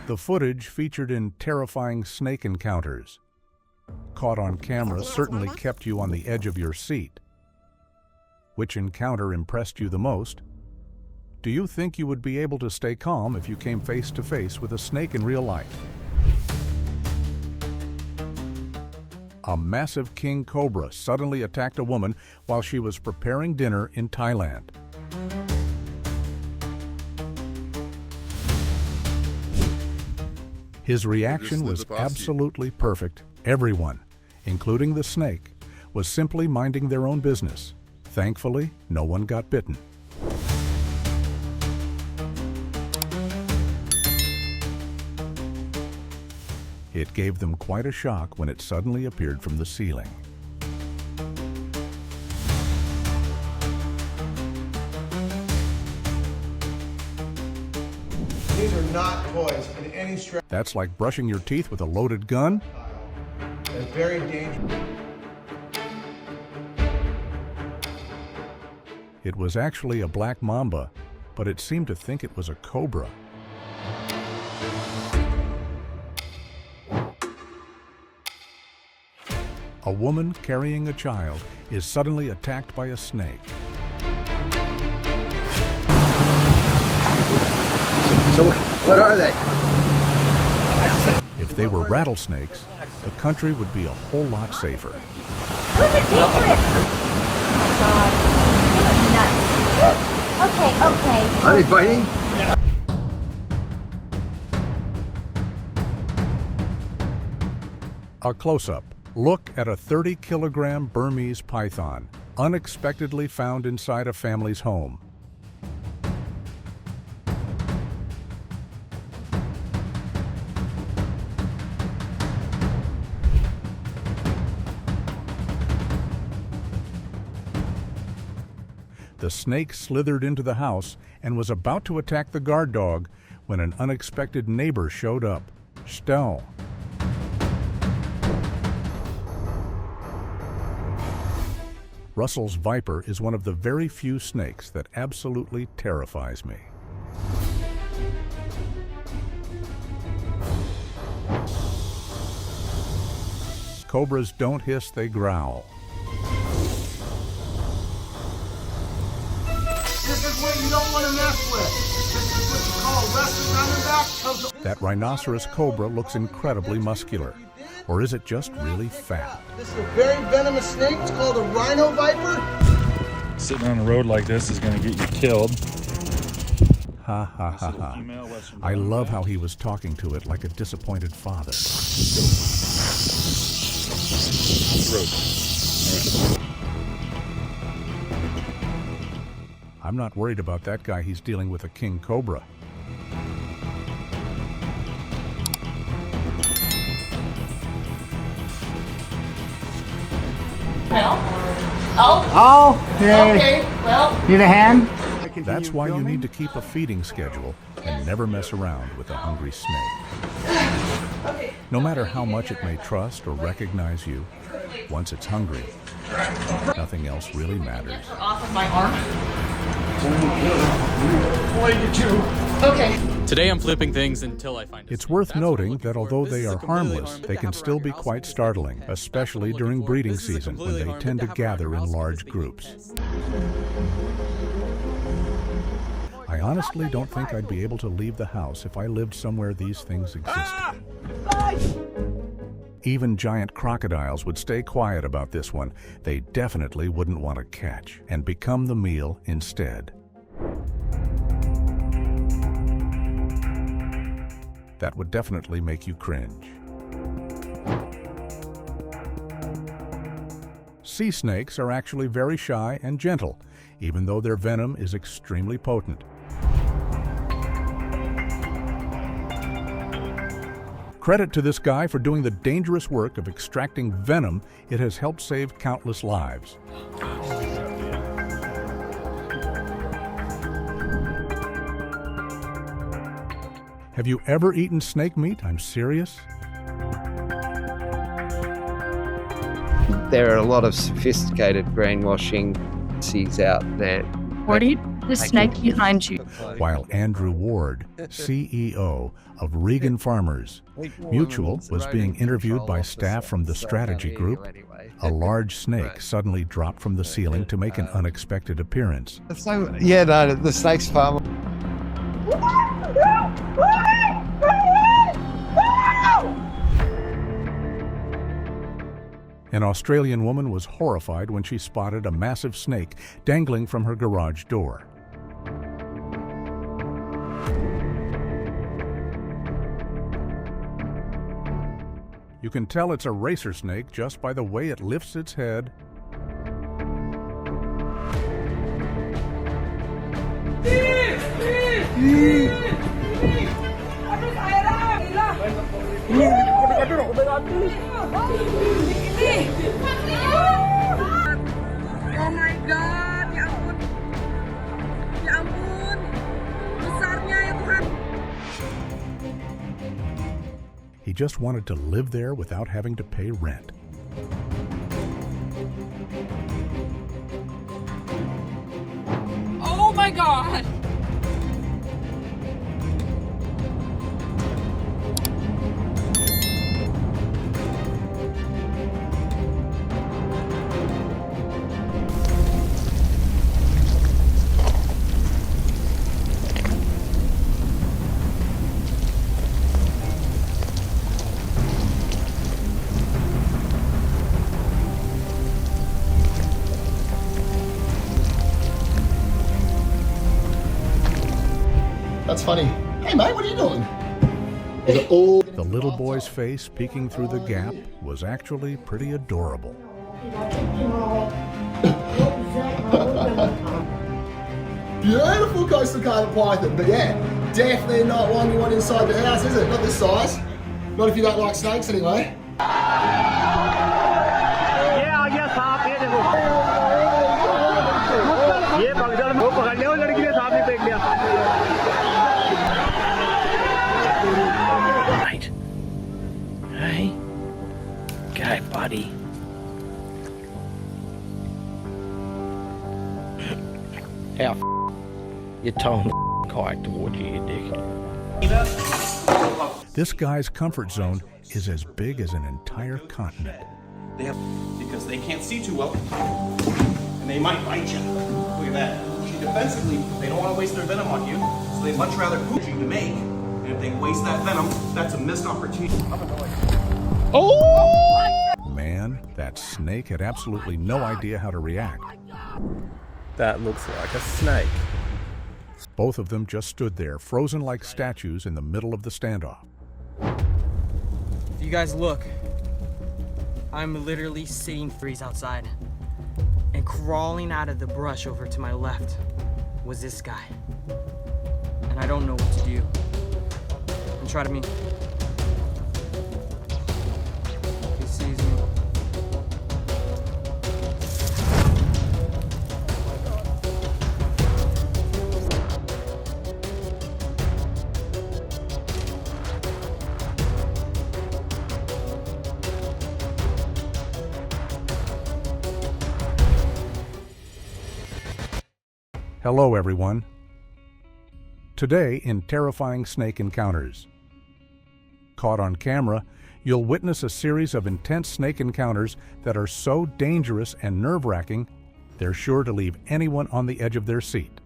The footage featured in terrifying snake encounters. Caught on camera certainly kept you on the edge of your seat. Which encounter impressed you the most? Do you think you would be able to stay calm if you came face to face with a snake in real life? A massive king cobra suddenly attacked a woman while she was preparing dinner in Thailand. His reaction was absolutely perfect. Everyone, including the snake, was simply minding their own business. Thankfully, no one got bitten. It gave them quite a shock when it suddenly appeared from the ceiling. These are not toys in any stretch. That's like brushing your teeth with a loaded gun? They're very dangerous. It was actually a black mamba, but it seemed to think it was a cobra. A woman carrying a child is suddenly attacked by a snake. So, what are they? If they were rattlesnakes, the country would be a whole lot safer. Okay. Are they biting? A close-up. Look at a 30-kilogram Burmese python, unexpectedly found inside a family's home. The snake slithered into the house and was about to attack the guard dog when an unexpected neighbor showed up. Stell. Russell's viper is one of the very few snakes that absolutely terrifies me. Cobras don't hiss, they growl. This is what you don't want to mess with. This is what you call a rusted diamondback. That rhinoceros cobra looks incredibly muscular. Or is it just really fat? This is a very venomous snake. It's called a rhino viper. Sitting on a road like this is going to get you killed. Ha ha ha ha. I love how he was talking to it like a disappointed father. I'm not worried about that guy. He's dealing with a king cobra. Okay, well. Need a hand? That's why you need to keep a feeding schedule and never mess around with a hungry snake. No matter how much it may trust or recognize you, once it's hungry, nothing else really matters. Off of my arm. Okay. Today I'm flipping things until I find it. It's worth noting that although they are harmless, they can still be quite startling, especially during breeding season when they tend to gather in large groups. I honestly don't think I'd be able to leave the house if I lived somewhere these things existed. Even giant crocodiles would stay quiet about this one. They definitely wouldn't want to catch and become the meal instead. That would definitely make you cringe. Sea snakes are actually very shy and gentle, even though their venom is extremely potent. Credit to this guy for doing the dangerous work of extracting venom. It has helped save countless lives. Have you ever eaten snake meat? I'm serious. There are a lot of sophisticated brainwashing seeds out there. What do you? The snake behind you. while Andrew Ward, CEO of Regan Farmers Mutual, was being interviewed by staff from the strategy group. A large snake suddenly dropped from the ceiling to make an unexpected appearance. So, yeah, no, the snake's farm. An Australian woman was horrified when she spotted a massive snake dangling from her garage door. You can tell it's a racer snake just by the way it lifts its head Oh my God, ya ampun. Ya ampun. Besarnya ya Tuhan. He just wanted to live there without having to pay rent. Oh my God. That's funny. Hey mate, what are you doing? The little boy's face peeking through the gap was actually pretty adorable. Beautiful coastal carpet python, but yeah, definitely not one you want inside the house, is it? Not this size. Not if you don't like snakes anyway. Right. Hey. Okay, buddy. How you're towing the kayak towards you, you dick. This guy's comfort zone is as big as an entire continent. They have because they can't see too well, and they might bite you. Look at that. Defensively, they don't want to waste their venom on you, so they'd much rather poach you to make. And if they waste that venom, that's a missed opportunity. Oh! Man, that snake had absolutely no idea how to react. That looks like a snake. Both of them just stood there, frozen like statues in the middle of the standoff. If you guys look, I'm literally sitting freeze outside. And crawling out of the brush over to my left was this guy. And I don't know what to do. And try to me. He sees me. Hello, everyone. Today in Terrifying Snake Encounters. Caught on camera, you'll witness a series of intense snake encounters that are so dangerous and nerve-wracking, they're sure to leave anyone on the edge of their seat.